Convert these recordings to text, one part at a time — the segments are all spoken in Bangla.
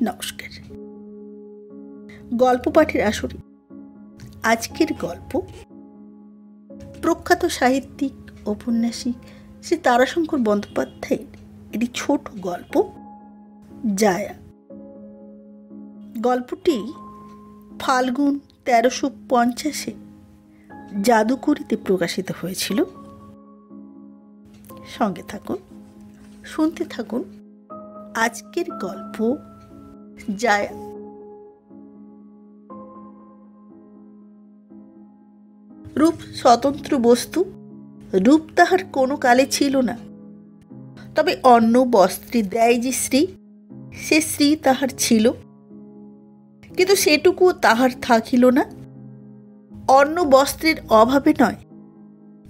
নমস্কার। গল্প পাঠের আসরে আজকের গল্প প্রখ্যাত সাহিত্যিক ঔপন্যাসিক শ্রী তারাশঙ্কর বন্দ্যোপাধ্যায়ের একটি ছোট গল্প জায়া। গল্পটি ফাল্গুন ১৩৫০-এ জাদুকরিতে প্রকাশিত হয়েছিল। সঙ্গে থাকুন, শুনতে থাকুন আজকের গল্প জায়া। রূপ স্বতন্ত্র বস্তু, রূপ তাহার কোনো কালে ছিল না। তবে অন্ন বস্ত্রে দেয় যে শ্রী, সে শ্রী তাহার ছিল, কিন্তু সেটুকুও তাহার থাকিল না। অন্ন বস্ত্রের অভাবে নয়,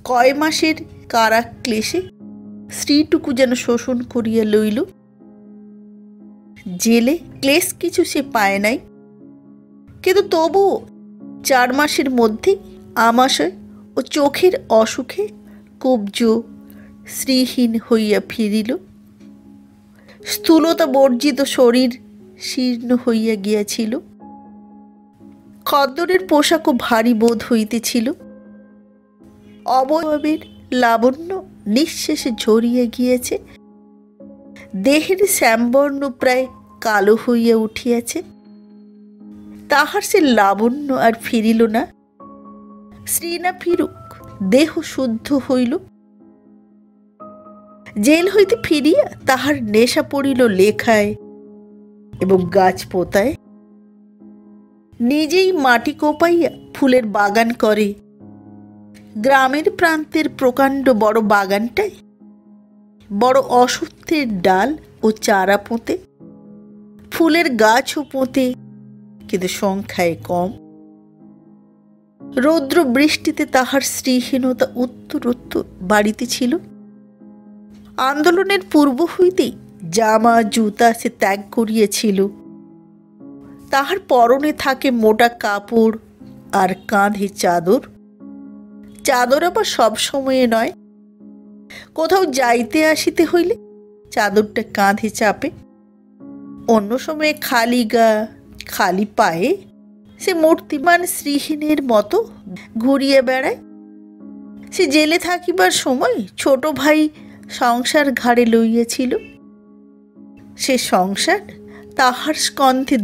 কয় মাসের কারাক্লেশে স্ত্রীটুকু যেন শোষণ করিয়া লইল। জেলে ক্লেশ কিছু সে পায় নাই, কিন্তু তবুও ৪ মাসের মধ্যে আমাশয় ও চোখের অসুখে কব্জ শ্রীহীন হইয়া ফিরিল। স্থূলতা বর্জিত শরীর শীর্ণ হইয়া গিয়াছিল। খদ্দরের পোশাকও ভারী বোধ হইতেছিল। অবয়বের লাবণ্য নিঃশেষে ঝরিয়া গিয়েছে। দেহের শ্যামবর্ণ প্রায় কালো হইয়া উঠিয়াছে। তাহার সে লাবণ্য আর ফিরিল না। শ্রী না ফিরুক, দেহ শুদ্ধ হইল। জেল হইতে ফিরিয়া তাহার নেশা পড়িল লেখায় এবং গাছ পোতায়। নিজেই মাটি কোপাইয়া ফুলের বাগান করে। গ্রামের প্রান্তের প্রকাণ্ড বড় বাগানটায় বড় অশ্বত্থের ডাল ও চারা পোঁতে। ফুলের গাছও পোঁতে, কিন্তু সংখ্যায় কম। রৌদ্র বৃষ্টিতে তাহার শ্রীহীনতা উত্তরোত্তর বাড়িতেছিল। আন্দোলনের পূর্ব হইতেই জামা জুতা সে ত্যাগ করিয়াছিল। তাহার পরনে থাকে মোটা কাপড় আর কাঁধে চাদর। চাদর আবার সব সময়ে নয়, কোথাও যাইতে আসিতে হইলে চাদরটা কাঁধে চাপে। অন্য সময়ে খালি গা খালি পায়ে সে মূর্তিমান শ্রীহীনের মতো ঘুরিয়ে বেড়ায়। সে জেলে থাকিবার সময় ছোট ভাই সংসার ঘাড়ে লইয়াছিল। সে সংসার তাহার স্কন্ধে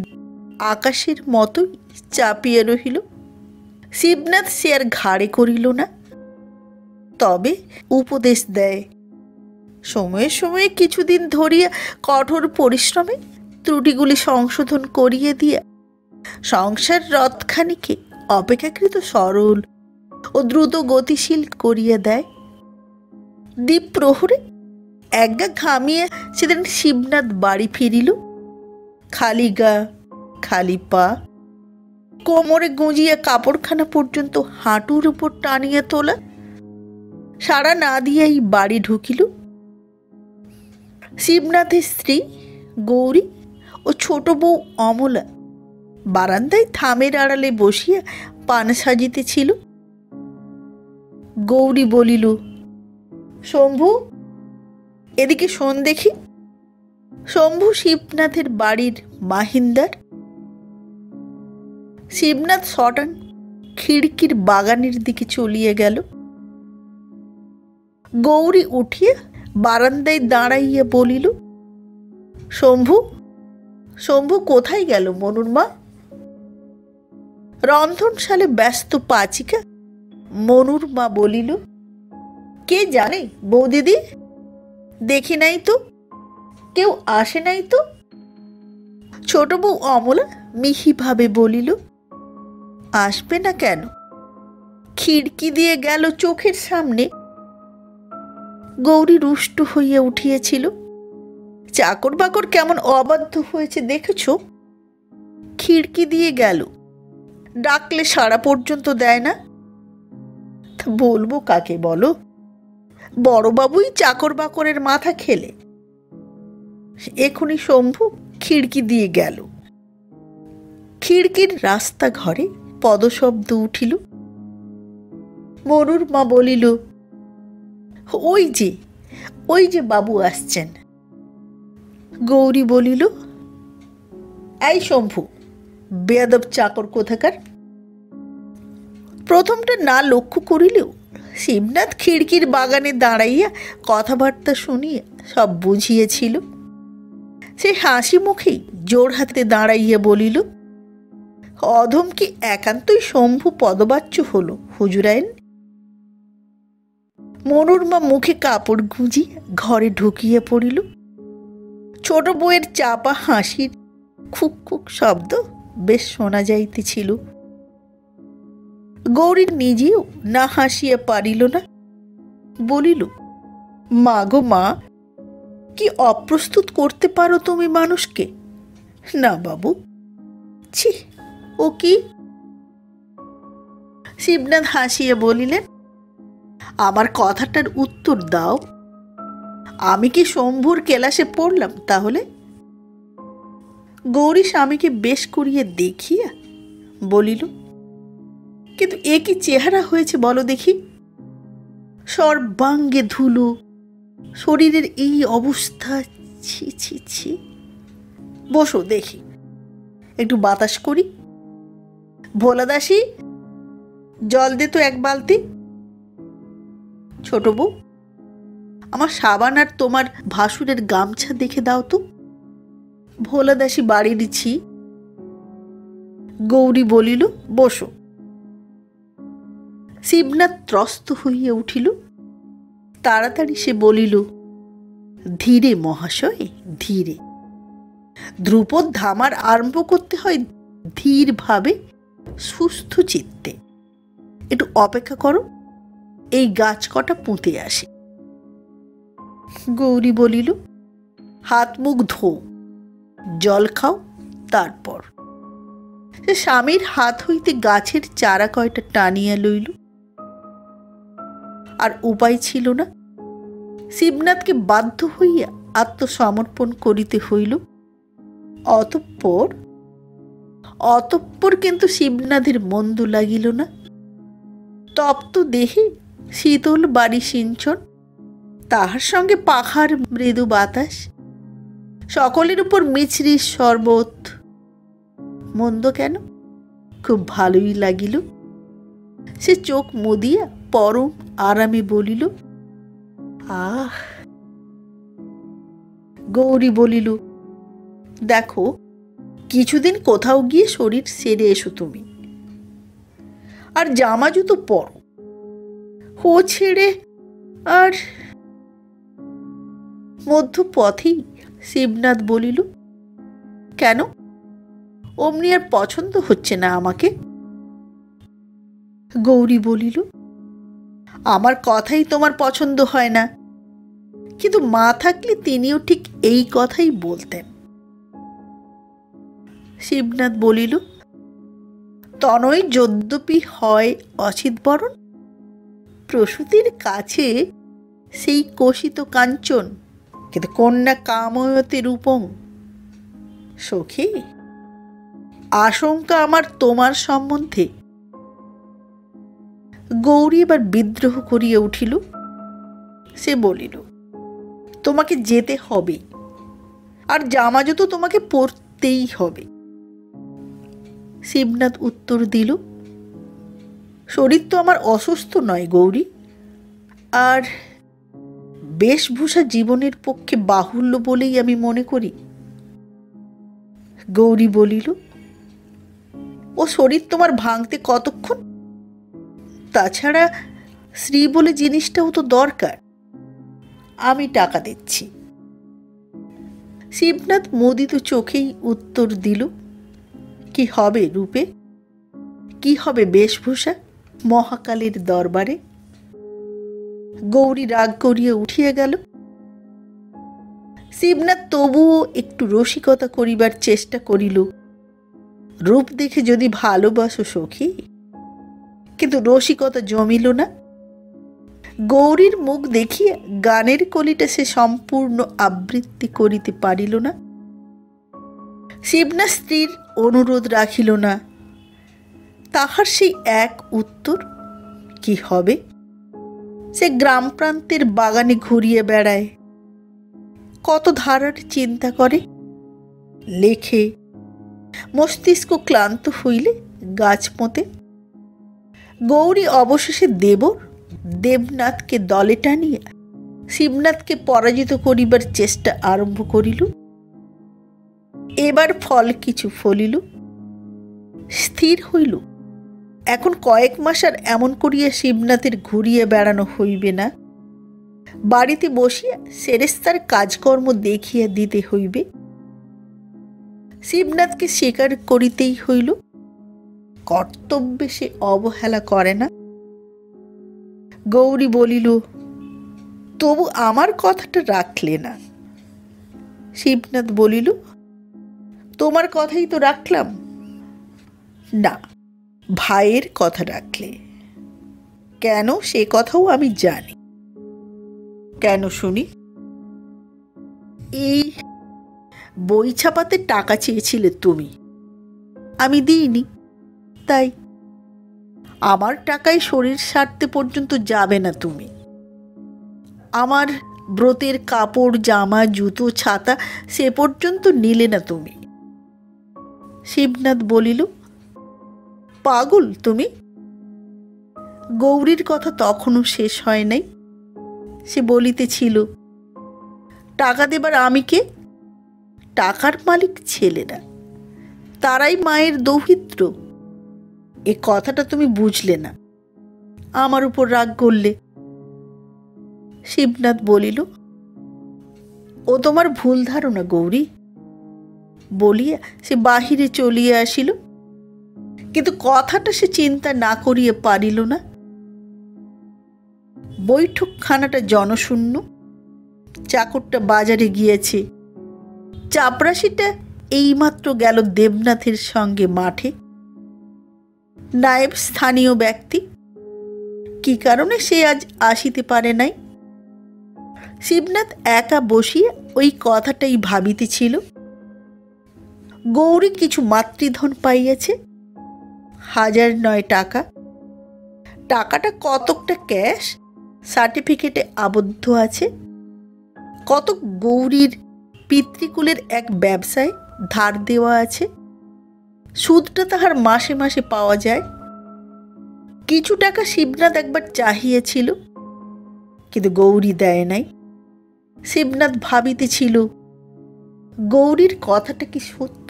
আকাশের মতোই চাপিয়া রহিল। শিবনাথ সে আর ঘাড়ে করিল না, তবে উপদেশ দেয়। সময়ে সময়ে কিছুদিন ধরিয়া কঠোর পরিশ্রমে ত্রুটিগুলি সংশোধন করিয়া দিয়া সংসার রথখানিকে অপেক্ষাকৃত সরল ও দ্রুত গতিশীল করিয়া দেয়। দ্বীপ প্রহরে একগা ঘামিয়া সেদিন শিবনাথ বাড়ি ফিরিল। খালি গা খালি পা, কোমরে গুঁজিয়া কাপড়খানা পর্যন্ত হাঁটুর উপর টানিয়া তোলা। সাড়া না দিয়াই বাড়ি ঢুকিল। শিবনাথের স্ত্রী গৌরী ও ছোট বউ অমলা বারান্দায় থামের আড়ালে বসিয়া পান সাজিতেছিল। গৌরী বলিল, শম্ভু, এদিকে শোন দেখি। শম্ভু শিবনাথের বাড়ির মাহিন্দার। শিবনাথ সটান খিড়কির বাগানের দিকে চলিয়া গেল। গৌরী উঠিয়া বারান্দায় দাঁড়াইয়া বলিল, শম্ভু, শম্ভু কোথায় গেল মনুর মা? রন্ধনশালে ব্যস্ত পাচিকা মনুর মা বলিল, কে জানে বৌদিদি, দেখি নাই তো, কেউ আসে নাই তো। ছোট বউ অমলা মিহিভাবে বলিল, আসবে না কেন? খিড়কি দিয়ে গেল চোখের সামনে। গৌরী রুষ্ট হইয়া উঠিয়াছিল। চাকর বাকর কেমন অবাধ্য হয়েছে দেখেছ? খিড়কি দিয়ে গেল, ডাকলে সাড়া পর্যন্ত দেয় না। তা বলবো কাকে বলো? বড়বাবুই চাকর বাকরের মাথা খেলে। এখনই শম্ভু খিড়কি দিয়ে গেল। খিড়কির রাস্তা ঘরে পদশব্দ উঠিল। মনুর মা বলিল, ওই যে বাবু আসছেন। গৌরী বলিল, এই শম্ভু, বেয়াদব চাকর কোথাকার। প্রথমটা না লক্ষ্য করিলেও শিবনাথ খিড়কির বাগানে দাঁড়াইয়া কথাবার্তা শুনিয়া সব বুঝিয়েছিল। সে হাসি মুখেই জোর হাতে দাঁড়াইয়া বলিল, অধম কি একান্তই শম্ভু পদবাচ্য হল হুজুরাইন। মনোরমা মুখে কাপড় গুঁজি ঘরে ঢুকিয়া পড়িল। ছোট বউয়ের চাপা হাসির খুক খুক শব্দ বেশ শোনা যাইতেছিল। গৌরী নিজেও না হাসিয়া পারিল না, বলিল, মা গো মা, কি অপ্রস্তুত করতে পারো তুমি মানুষকে। না বাবু, ছি, ও কি। শিবনাথ হাসিয়া বলিলেন, আমার কথাটার উত্তর দাও। আমি কি শম্ভুর কেলাসে পড়লাম তাহলে? গৌরী স্বামীকে বেশ করিয়া দেখিয়া বলিল, কিন্তু এ কি চেহারা হয়েছে বলো দেখি। সর্বাঙ্গে ধুলো, শরীরের এই অবস্থা, ছি ছি ছি। বসো দেখি, একটু বাতাস করি। ভোলাদাসী, জল দে তো এক বালতি। ছোট বউ, আমার সাবান আর তোমার ভাসুরের গামছা দেখে দাও তো। ভোলাদাসী বাড়ি দিচ্ছি। গৌরী বলিল, বসো। শিবনাথ ত্রস্ত হইয়া উঠিল। তাড়াতাড়ি সে বলিল, ধীরে মহাশয়, ধীরে। ধ্রুপদ ধামার আরম্ভ করতে হয় ধীর ভাবে, সুস্থ চিত্তে। একটু অপেক্ষা করো, এই গাছ কটা পুঁতে আসে। গৌরী বলিল, হাত মুখ ধো, জল খাও, তারপর। সে স্বামীর হাত হইতে গাছের চারা কয়টা টানিয়া লইল। আর উপায় ছিল না, শিবনাথকে বাধ্য হইয়া আত্মসমর্পণ করিতে হইল। অতঃপর কিন্তু শিবনাথের মন্দ লাগিল না। তপ্ত দেহে শীতল বাড়ি সিঞ্চন, তাহার সঙ্গে পাখার মৃদু বাতাস, সকলের উপর মিছরির শরবত। মন্দ কেন, খুব ভালোই লাগিল। সে চোখ মুদিয়া পরম আরামে বলিল, আহ। গৌরী বলিল, দেখো, কিছুদিন কোথাও গিয়ে শরীর সেরে এসো তুমি, আর জামা জুতো পরো। ও ছেড়ে আর। মধ্যপথেই শিবনাথ বলিল, কেন, অমনি আর পছন্দ হচ্ছে না আমাকে? গৌরী বলিল, আমার কথাই তোমার পছন্দ হয় না, কিন্তু মা থাকলে তিনিও ঠিক এই কথাই বলতেন। শিবনাথ বলিল, তনয় যদ্যপি হয় অচিতবরণ, প্রসূতির কাছে সেই কোষিত কাঞ্চন, কিন্তু কন্যা কাময়তে রূপং। সখী, আশঙ্কা আমার তোমার সম্বন্ধে। গৌরী এবার বিদ্রোহ করিয়া উঠিল। সে বলিল, তোমাকে যেতে হবে, আর জামা জুতো তোমাকে পরতেই হবে। শিবনাথ উত্তর দিল, শরীর তো আমার অসুস্থ নয় গৌরী, আর বেশভূষা জীবনের পক্ষে বাহুল্য বলেই আমি মনে করি। গৌরী বলিল, ও শরীর তোমার ভাঙতে কতক্ষণ? তাছাড়া স্ত্রী বলে জিনিসটাও তো দরকার। আমি টাকা দিচ্ছি। শিবনাথ মুদিত চোখেই উত্তর দিল, কি হবে রূপে, কি হবে বেশভূষা মহাকালের দরবারে। গৌরী রাগ করিয়া উঠিয়া গেল। শিবনাথ তবুও একটু রসিকতা করিবার চেষ্টা করিল। রূপ দেখে যদি ভালোবাসো সখী, কিন্তু রসিকতা জমিল না। গৌরীর মুখ দেখিয়া গানের কলিটা সে সম্পূর্ণ আবৃত্তি করিতে পারিল না। শিবনাথ স্ত্রীর অনুরোধ রাখিল না। তাহার সেই এক উত্তর, কি হবে? সে গ্রাম প্রান্তের বাগানে ঘুরিয়ে বেড়ায়, কত ধারার চিন্তা করে, লেখে, মস্তিষ্ক ক্লান্ত হইলে গাছ পোঁতে। গৌরী অবশেষে দেবনাথকে দলে টানিয়া শিবনাথকে পরাজিত করিবার চেষ্টা আরম্ভ করিল। এবার ফল কিছু ফলিল। স্থির হইল এখন কয়েক মাস আর এমন করিয়া শিবনাথের ঘুরিয়ে বেড়ানো হইবে না। বাড়িতে বসিয়া সেরেস্তার কাজকর্ম দেখিয়া দিতে হইবে। শিবনাথকে স্বীকার করিতেই হইল, কর্তব্যে সে অবহেলা করে না। গৌরী বলিল, তবু আমার কথাটা রাখলে না। শিবনাথ বলিল, তোমার কথাই তো রাখলাম। না, ভাইয়ের কথা রাখলে। কেন সে কথাও আমি জানি। কেন শুনি? এই বই ছাপাতে টাকা চেয়েছিলে তুমি, আমি দিইনি, তাই। আমার টাকায় শরীর সারতে পর্যন্ত যাবে না তুমি। আমার ব্রতের কাপড়, জামা, জুতো, ছাতা সে পর্যন্ত নিলে না তুমি। শিবনাথ বলিল, পাগল তুমি। গৌরীর কথা তখনও শেষ হয় নাই। সে বলিতেছিল, টাকা দেবার আমি কে? টাকার মালিক ছেলেরা, তারাই মায়ের দৌহিত্র। এ কথাটা তুমি বুঝলে না, আমার উপর রাগ করলে। শিবনাথ বলিল, ও তোমার ভুল ধারণা গৌরী। বলিয়া সে বাহিরে চলিয়া আসিল, কিন্তু কথাটা সে চিন্তা না করিয়া পারিল না। বৈঠকখানাটা জনশূন্য। চাকরটা বাজারে গিয়েছে। চাপরাশিটা এইমাত্র গেল দেবনাথের সঙ্গে মাঠে। নায়েব স্থানীয় ব্যক্তি, কি কারণে সে আজ আসিতে পারে নাই। শিবনাথ একা বসিয়া ওই কথাটাই ভাবিতেছিল। গৌরী কিছু মাতৃধন পাইয়াছে, 1009 টাকা। টাকাটা কতকটা ক্যাশ, সার্টিফিকেটে আবদ্ধ আছে। কতক গৌরীর পিতৃকুলের এক ব্যবসায় ধার দেওয়া আছে। সুদটা তাহার মাসে মাসে পাওয়া যায়। কিছু টাকা শিবনাথ একবার চাহিয়েছিল, কিন্তু গৌরী দেয় নাই। শিবনাথ ভাবিতেছিল, গৌরীর কথাটা কি সত্য?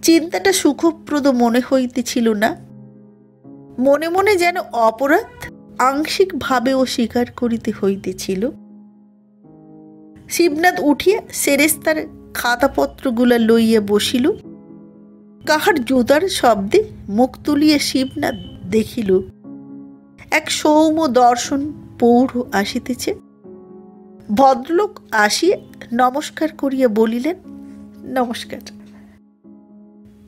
চিন্তাটা সুখপ্রদ মনে হইতেছিল না। মনে মনে যেন অপরাধ আংশিকভাবেও স্বীকার করিতে হইতেছিল। শিবনাথ উঠিয়া সেরেস্তার খাতাপত্রগুলা লইয়া বসিল। কাহার জুতার শব্দে মুখ তুলিয়া শিবনাথ দেখিল এক সৌম্য দর্শন পৌঢ় আসিতেছে। ভদ্রলোক আসিয়া নমস্কার করিয়া বলিলেন, নমস্কার।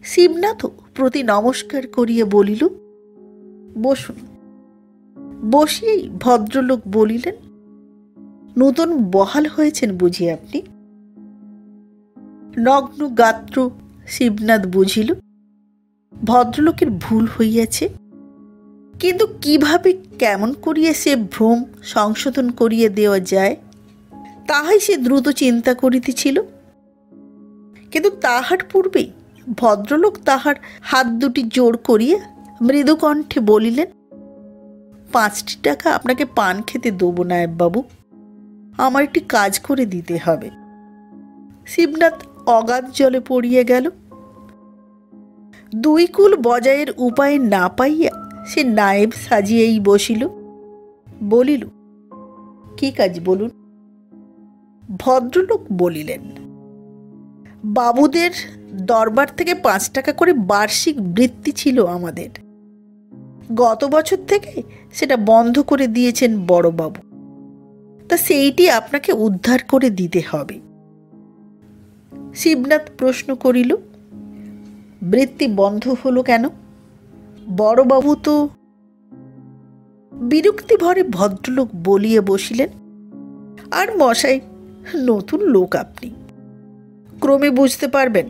শিবনাথও প্রতি নমস্কার করিয়া বলিল, বসুন। বসিয়েই ভদ্রলোক বলিলেন, নূতন বহাল হয়েছেন বুঝি আপনি? নগ্ন গাত্র শিবনাথ বুঝিল ভদ্রলোকের ভুল হইয়াছে, কিন্তু কিভাবে কেমন করিয়া সে ভ্রম সংশোধন করিয়া দেওয়া যায় তাহাই সে দ্রুত চিন্তা করিতেছিল। কিন্তু তাহার পূর্বেই ভদ্রলোক তাহার হাত দুটি জোড় করিয়া মৃদুকণ্ঠে বলিলেন, 5টি টাকা আপনাকে পান খেতে দেবো নায়েববাবু, আমার একটি কাজ করে দিতে হবে। শিবনাথ অগাধ জলে পড়িয়া গেল। 2 কুল বজায়ের উপায় না পাইয়া সে নায়েব সাজিয়েই বসিল। বলিল, কি কাজ বলুন? ভদ্রলোক বলিলেন, বাবুদের দরবার থেকে 5 টাকা করে বার্ষিক বৃত্তি ছিল আমাদের। গত বছর থেকে সেটা বন্ধ করে দিয়েছেন বড়বাবু, তা সেইটি আপনাকে উদ্ধার করে দিতে হবে। শিবনাথ প্রশ্ন করিল, বৃত্তি বন্ধ হলো কেন? বড়বাবু তো। বিরক্তি ভরে ভদ্রলোক বলিয়া বসিলেন, আর মশাই, নতুন লোক আপনি, ক্রমে বুঝতে পারবেন।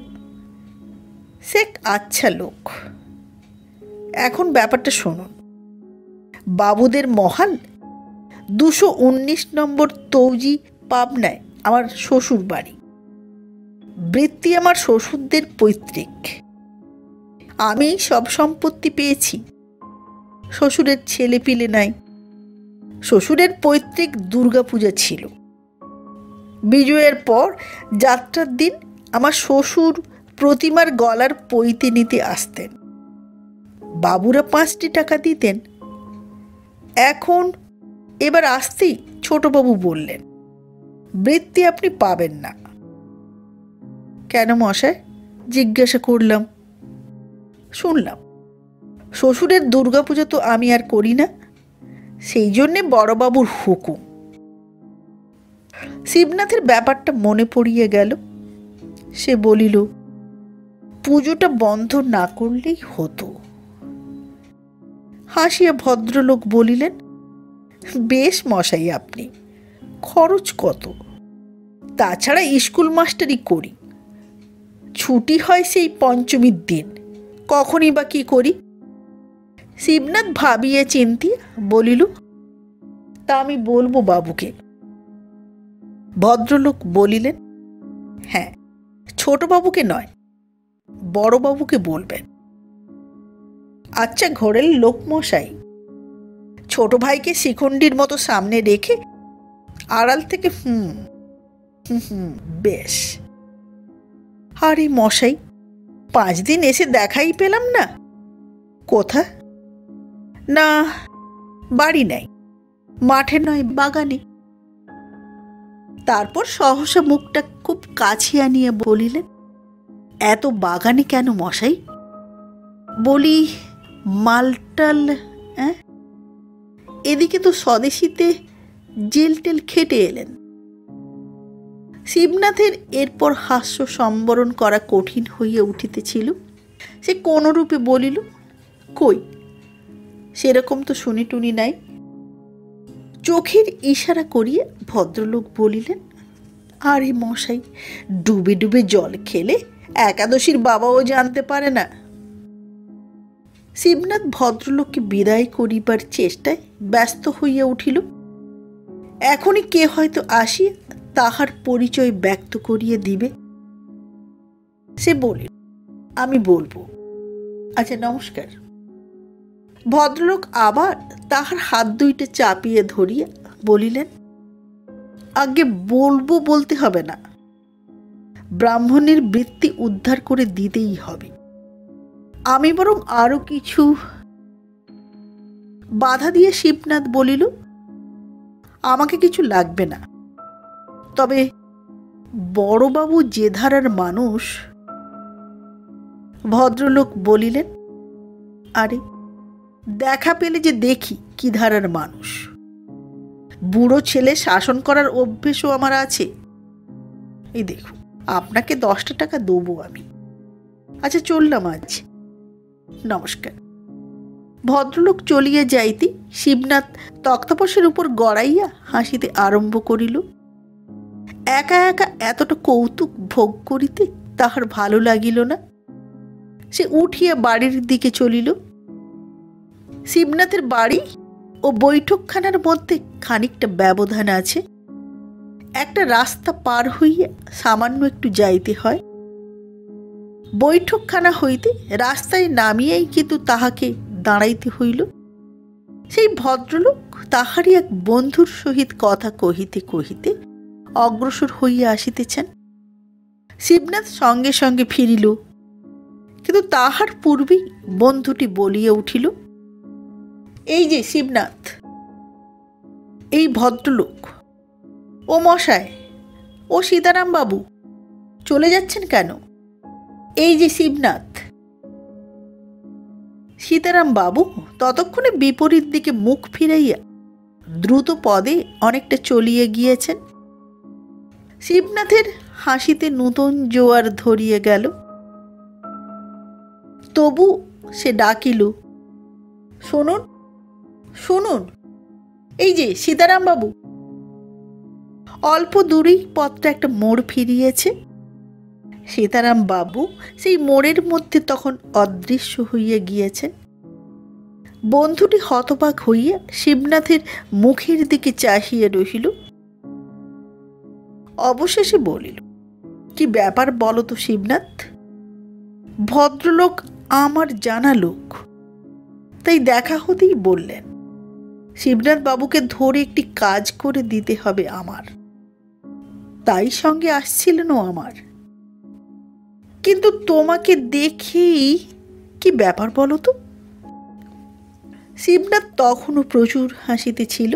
সে আচ্ছা লোক। এখন ব্যাপারটা শুনুন। বাবুদের মহাল 219 নম্বর তৌজি, পাবনায় আমার শ্বশুর বাড়ি। বৃত্তি আমার শ্বশুরদের পৈতৃক। আমি সব সম্পত্তি পেয়েছি, শ্বশুরের ছেলে পিলে নাই। শ্বশুরের পৈতৃক দুর্গাপূজা ছিল। বিজয়ের পর যাত্রার দিন আমার শ্বশুর প্রতিমার গলার পৈতে নিতে আসতেন। বাবুরা 5টি টাকা দিতেন। এবার আসতেই ছোটবাবু বললেন, বৃত্তি আপনি পাবেন না। কেন মশাই? জিজ্ঞাসা করলাম। শুনলাম শ্বশুরের দুর্গাপূজা তো আমি আর করি না, সেই জন্যে বড়বাবুর হুকুম। শিবনাথের ব্যাপারটা মনে পড়িয়ে গেল। সে বলিল, পুজোটা বন্ধ না করলেই হতো। হাসিয়া ভদ্রলোক বলিলেন, বেশ মশাই, আপনি খরচ কত? তাছাড়া স্কুল মাস্টারি করি, ছুটি হয় সেই পঞ্চমীর দিন, কখনই বা কি করি? শিবনাথ ভাবিয়ে চিন্তিয়া বলিল, তা আমি বলবো বাবুকে। ভদ্রলোক বলিলেন, হ্যাঁ, ছোটবাবুকে নয়, বড়বাবুকে বলবেন। আচ্ছা ঘরের লোক মশাই, ছোট ভাইকে শিখণ্ডীর মতো সামনে রেখে আড়াল থেকে বেশ। আরে মশাই, 5 দিন এসে দেখাই পেলাম না। কোথা? না, বাড়ি নাই, মাঠে নয় বাগানে। তারপর সহসা মুখটা খুব কাছে আনিয়ে বলিলেন, এত বাগানে কেন মশাই? বলি, মালটাল এদিকে তো স্বদেশীতে জেল টেল খেটে এলেন। শিবনাথের এরপর হাস্য সম্বরণ করা কঠিন হইয়া উঠিতেছিল। সে কোনরূপে বলিল, কই, সেরকম তো শুনি টুনি নাই। চোখের ইশারা করিয়া ভদ্রলোক বলিলেন, আরে মশাই, ডুবে ডুবে জল খেলে একাদশীর বাবাও জানতে পারে না। শিবনাথ ভদ্রলোককে বিদায় করিবার চেষ্টায় ব্যস্ত হইয়া উঠিল। এখনই কে হয়তো আসিয়া তাহার পরিচয় ব্যক্ত করিয়া দিবে। সে বলিল, আমি বলবো। আচ্ছা, নমস্কার। ভদ্রলোক আবার তাহার হাত দুইটা চাপিয়ে ধরিয়া বলিলেন, আগে বলবো বলতে হবে না, ব্রাহ্মণের বৃত্তি উদ্ধার করে দিতেই হবে। আমি বরং আরো কিছু। বাধা দিয়ে শিবনাথ বলিল, আমাকে কিছু লাগবে না, তবে বড়বাবু যে ধারার মানুষ। ভদ্রলোক বলিলেন, আরে দেখা পেলে যে দেখি কি ধারার মানুষ। বুড়ো ছেলে শাসন করার অভ্যেসও আমার আছে। এই দেখুন, আপনাকে 10টা টাকা দেবো আমি। আচ্ছা, চললাম আজ, নমস্কার। ভদ্রলোক চলিয়া যাইতে শিবনাথ তক্তপোষের উপর গড়াইয়া হাসিতে আরম্ভ করিল। একা একা এতটা কৌতুক ভোগ করিতে তাহার ভালো লাগিল না। সে উঠিয়া বাড়ির দিকে চলিল। শিবনাথের বাড়ি ও বৈঠকখানার মধ্যে খানিকটা ব্যবধান আছে। একটা রাস্তা পার হইয়া সামান্য একটু যাইতে হয়। বৈঠকখানা হইতে রাস্তায় নামিয়াই কিন্তু তাহাকে দাঁড়াইতে হইল। সেই ভদ্রলোক তাহারই এক বন্ধুর সহিত কথা কহিতে কহিতে অগ্রসর হইয়া আসিতেছেন। শিবনাথ সঙ্গে সঙ্গে ফিরিল, কিন্তু তাহার পূর্বেই বন্ধুটি বলিয়া উঠিল, এই যে শিবনাথ, এই ভদ্রলোক। ও মশাই, ও সীতারাম বাবু, চলে যাচ্ছেন কেন? এই যে শিবনাথ। সীতারাম বাবু ততক্ষণে বিপরীত দিকে মুখ ফিরাইয়া দ্রুত পদে অনেকটা চলিয়ে গিয়েছেন। শিবনাথের হাসিতে নূতন জোয়ার ধরিয়ে গেল। তবু সে ডাকিল, শুনুন শুনুন, এই যে সীতারাম বাবু। অল্প দূরেই পথটা একটা মোড় ফিরিয়েছে। সীতারাম বাবু সেই মোড়ের মধ্যে তখন অদৃশ্য হইয়া গিয়েছেন। বন্ধুটি হতবাক হইয়া শিবনাথের মুখের দিকে চাহিয়া রহিল। অবশেষে বলিল, কি ব্যাপার বলো তো শিবনাথ? ভদ্রলোক আমার জানা লোক, তাই দেখা হতেই বললেন শিবনাথ বাবুকে ধরে একটি কাজ করে দিতে হবে আমার, তাই সঙ্গে আসছিলেনও আমার। কিন্তু তোমাকে দেখেই কি ব্যাপার বলো তো? শিবনাথ তখনও প্রচুর হাসিতে ছিল।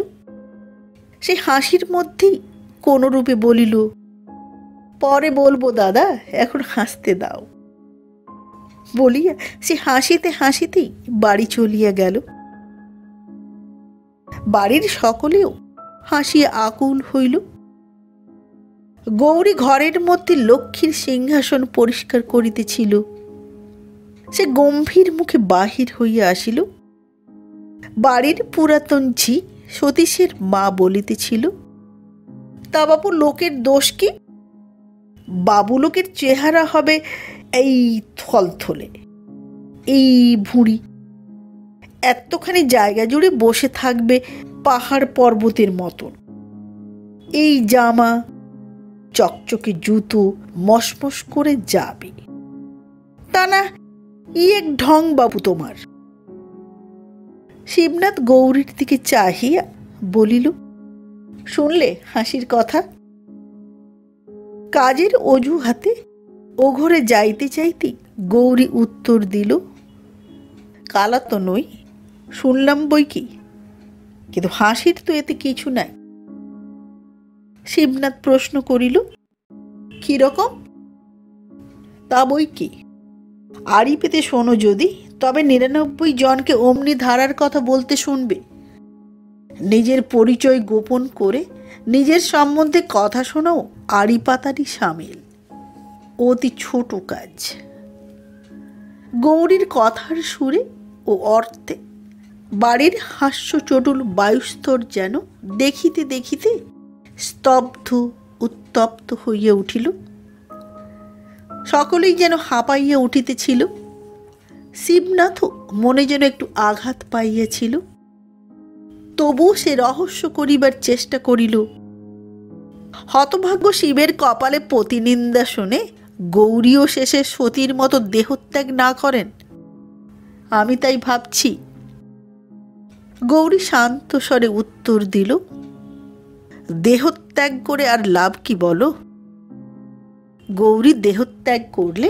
সে হাসির মধ্যেই কোনো রূপে বলিল, পরে বলবো দাদা, এখন হাসতে দাও। বলিয়া সে হাসিতে হাসিতেই বাড়ি চলিয়া গেল। বাড়ির সকলেও হাসিয়া আকুল হইল। গৌরী ঘরের মধ্যে লক্ষ্মীর সিংহাসন পরিষ্কার করিতেছিল। সে গম্ভীর মুখে বাহির হইয়া আসিল। বাড়ির পুরাতন ঝি সতীশের মা বলিতেছিল, তা বাবু লোকের দোষ কি? বাবু লোকের চেহারা হবে এই থলথলে, এই ভুঁড়ি, এতখানি জায়গা জুড়ে বসে থাকবে পাহাড় পর্বতের মতন, এই জামা, চকচকে জুতো, মশমশ করে যাবে, তা না এক ঢং বাবু তোমার। শিবনাথ গৌরীর দিকে চাহিয়া বলিল, শুনলে হাসির কথা? কাজের অজুহাতে ও ঘরে যাইতে চাইতে গৌরী উত্তর দিল, কালা তো নই, শুনলাম বই কি, কিন্তু হাসির তো এতে কিছু নাই। শিবনাথ প্রশ্ন করিল, কিরকম? তা বই কি, আড়ি পেতে শোনো যদি, তবে ৯৯ জনকে অমনি ধারার কথা বলতে শুনবে। নিজের পরিচয় গোপন করে নিজের সম্বন্ধে কথা শোনাও আড়ি পাতারই সামিল, অতি ছোট কাজ। গৌরীর কথার সুরে ও অর্থে বাড়ির হাস্যচটুল বায়ুস্তর যেন দেখিতে দেখিতে স্তব্ধ উত্তপ্ত হইয়া উঠিল। সকলেই যেন হাঁপাইয়া উঠিতেছিল। শিবনাথও মনে যেন একটু আঘাত পাইয়াছিল। তবু সে রহস্য করিবার চেষ্টা করিল। হতভাগ্য শিবের কপালে প্রতিনিন্দা শুনে গৌরীও শেষে সতীর মতো দেহত্যাগ না করেন, আমি তাই ভাবছি। গৌরী শান্ত স্বরে উত্তর দিল, দেহত্যাগ করে আর লাভ কি বলো? গৌরী দেহত্যাগ করলে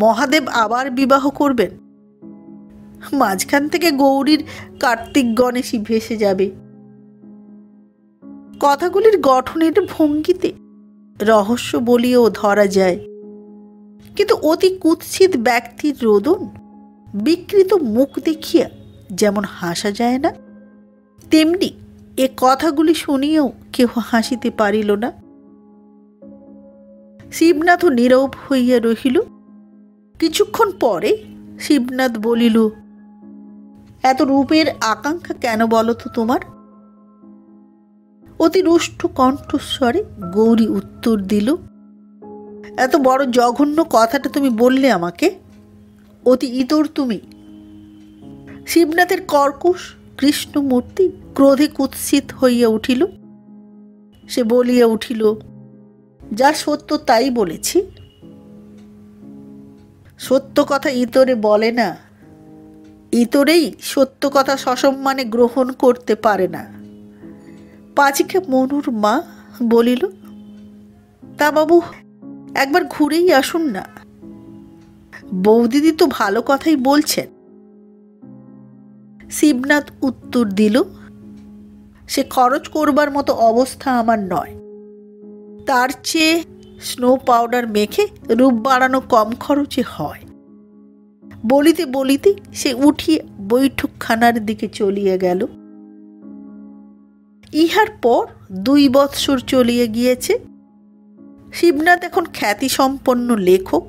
মহাদেব আবার বিবাহ করবেন, মাঝখান থেকে গৌরীর কার্তিক গণেশই ভেসে যাবে। কথাগুলির গঠনের ভঙ্গিতে রহস্য বলিয়েও ধরা যায়, কিন্তু অতি কুৎসিত ব্যক্তির রোদন, বিকৃত মুখ দেখিয়া যেমন হাসা যায় না, তেমনি এ কথাগুলি শুনিয়েও কেহ হাসিতে পারিল না। শিবনাথ নীরব হইয়া রহিল। কিছুক্ষণ পরে শিবনাথ বলিল, এত রূপের আকাঙ্ক্ষা কেন বলো তো তোমার? অতি রুষ্ট কণ্ঠস্বরে গৌরী উত্তর দিল, এত বড় জঘন্য কথাটা তুমি বললে আমাকে, অতি ইতর তুমি। শিবনাথের কর্কশ কৃষ্ণমূর্তি ক্রোধে কুৎসিত হইয়া উঠিল। সে বলিয়া উঠিল, যা সত্য তাই বলেছি। সত্য কথা ইতরে বলে না, ইতরেই সত্য কথা সসম্মানে গ্রহণ করতে পারে না। পাচিকা মনুর মা বলিল, তা বাবু একবার ঘুরেই আসুন না, বৌদিদি তো ভালো কথাই বলছেন। শিবনাথ উত্তর দিল, সে খরচ করবার মতো অবস্থা আমার নয়, তার চেয়ে স্নো পাউডার মেখে রূপ বাড়ানো কম খরচে হয়। বলিতে বলিতে সে উঠিয়ে বৈঠকখানার দিকে চলিয়া গেল। ইহার পর 2 বৎসর চলিয়া গিয়েছে। শিবনাথ এখন খ্যাতিসম্পন্ন লেখক।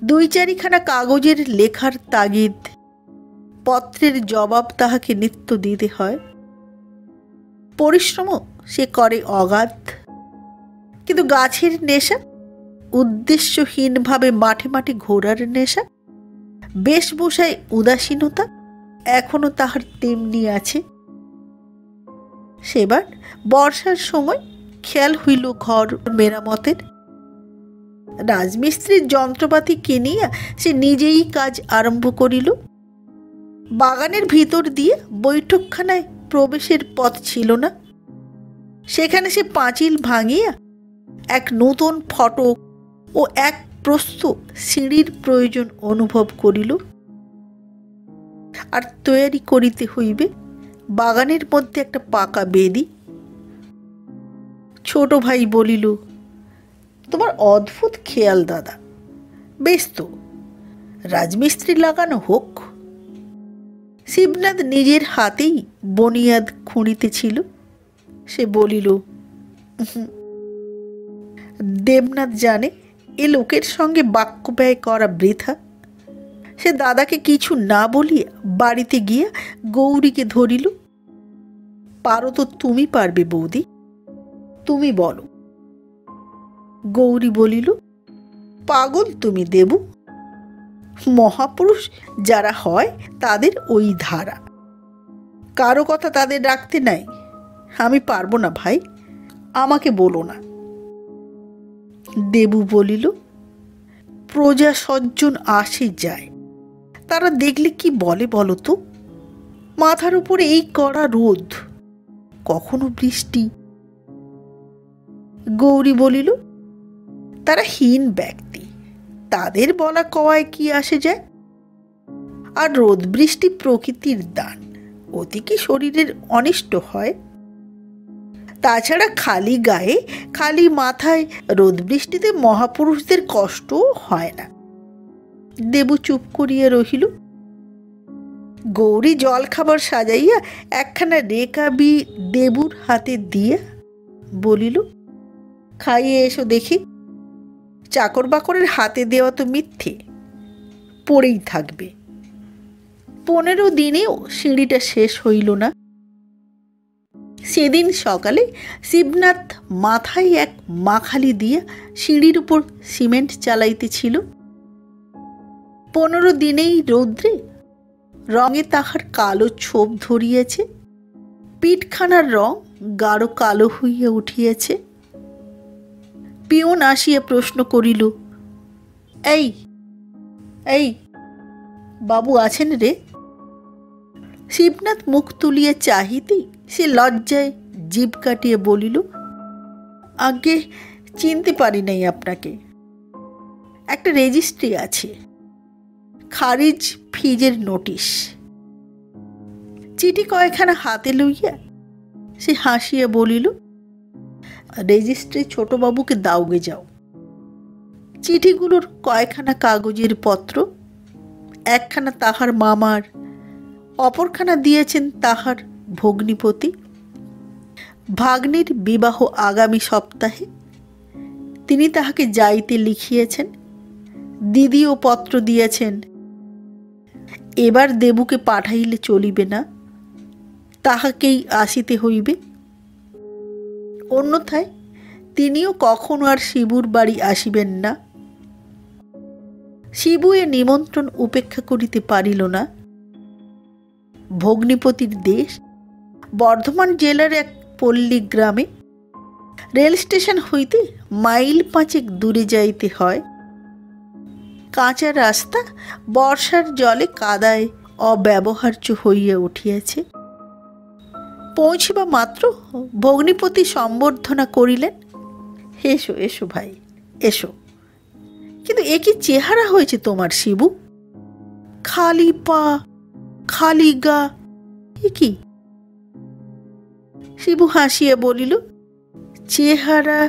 2-4খানা কাগজের লেখার তাগিদ, পত্রের জবাব তাহাকে নিত্য দিতে হয়। পরিশ্রমও সে করে অগাধ, কিন্তু গাছের নেশা, উদ্দেশ্যহীনভাবে মাঠে মাঠে ঘোরার নেশা, বেশভূষায় উদাসীনতা এখনো তাহার তেমনি আছে। সেবার বর্ষার সময় খেয়াল হইল ঘর মেরামতের। রাজমিস্ত্রির যন্ত্রপাতি কিনিয়া সে নিজেই কাজ আরম্ভ করিল। বাগানের ভিতর দিয়ে বৈঠকখানায় প্রবেশের পথ ছিল না। সেখানে সে পাঁচিল ভাঙিয়া এক নূতন ফটক ও এক প্রস্থ সিঁড়ির প্রয়োজন অনুভব করিল। আর তৈয়ারি করিতে হইবে বাগানের মধ্যে একটা পাকা বেদি। ছোট ভাই বলিল, তোমার অদ্ভুত খেয়াল দাদা, বেশ তো, রাজমিস্ত্রি লাগানো হোক। শিবনাথ নিজের হাতেই বনিয়াদ খুঁড়িতেছিল। সে বলিল, দেবনাথ জানে এ লোকের সঙ্গে বাক্য ব্যয় করা বৃথা। সে দাদাকে কিছু না বলিয়া বাড়িতে গিয়া গৌরীকে ধরিল। পারো তো তুমি পারবে বৌদি, তুমি বলো। গৌরী বলিল, পাগল তুমি দেবু, মহাপুরুষ যারা হয় তাদের ওই ধারা, কারো কথা তাদের রাখতে নাই। আমি পারবো না ভাই, আমাকে বলো না। দেবু বলিল, প্রজা সজ্জন আসে যায়, তারা দেখলে কি বলে বলো তো? মাথার উপরে এই কড়া রোদ, কখনো বৃষ্টি। গৌরী বলিল, তারা হীন ব্যক্তি, তাদের বলা কওয়ায় কি আসে যায়? আর রোদ বৃষ্টি প্রকৃতির দান, অতি কি শরীরের অনিষ্ট হয়? তাছাড়া খালি গায়ে খালি মাথায় রোদ বৃষ্টিতে মহাপুরুষদের কষ্টও হয় না। দেবু চুপ করিয়া রহিল। গৌরী জল খাবার সাজাইয়া একখানা রেকাবি দেবুর হাতে দিয়া বলিল, খাইয়ে এসো দেখি। চাকর বাকরের হাতে দেওয়া তো মিথ্যে, পড়েই থাকবে। 15 দিনেও সিঁড়িটা শেষ হইল না। সেদিন সকালে শিবনাথ মাথায় এক মাখালি দিয়া সিঁড়ির উপর সিমেন্ট চালাইতেছিল। 15 দিনেই রৌদ্রে রঙে তাহার কালো ছোপ ধরিয়াছে, পিঠখানার রং গাঢ় কালো হইয়া উঠিয়াছে। পিয়ন আসিয়া প্রশ্ন করিল, এই এই বাবু আছেন রে? শিবনাথ মুখ তুলিয়া চাহিতেই সে লজ্জায় জিভ কাটিয়ে বলিল, আগে চিনতে পারি নাই আপনাকে। একটা রেজিস্ট্রি আছে, খারিজ ফিজের নোটিশ। চিঠি কয়েকখানা হাতে লইয়া সে হাসিয়া বলিল, রেজিস্ট্রি ছোটবাবুকে দাওগে যাও। চিঠিগুলোর কয়েকখানা কাগজের পত্র, একখানা তাহার মামার, অপরখানা দিয়েছেন তাহার ভগ্নিপতি। ভাগ্নির বিবাহ আগামী সপ্তাহে, তিনি তাহাকে যাইতে লিখিয়েছেন। দিদিও পত্র দিয়েছেন। এবার দেবুকে পাঠাইলে চলিবে না, তাহাকেই আসিতে হইবে। অন্যথায় তিনিও কখনো আর শিবুর বাড়ি আসিবেন না। শিবু এ নিমন্ত্রণ উপেক্ষা করিতে পারিল না। ভগ্নিপতির দেশ বর্ধমান জেলার এক পল্লী গ্রামে। রেল স্টেশন হইতে মাইল 5 দূরে যাইতে হয়। কাঁচা রাস্তা বর্ষার জলে কাদায় অব্যবহার্য হইয়া উঠিয়াছে। পৌঁছিবা মাত্র ভগ্নিপতি সম্বর্ধনা করিলেন, এসো এসো ভাই এসো। কিন্তু এ কি চেহারা হয়েছে তোমার শিবু? খালি পা, খালি গা, এ কি? শিবু হাসিয়া বলিল, চেহারা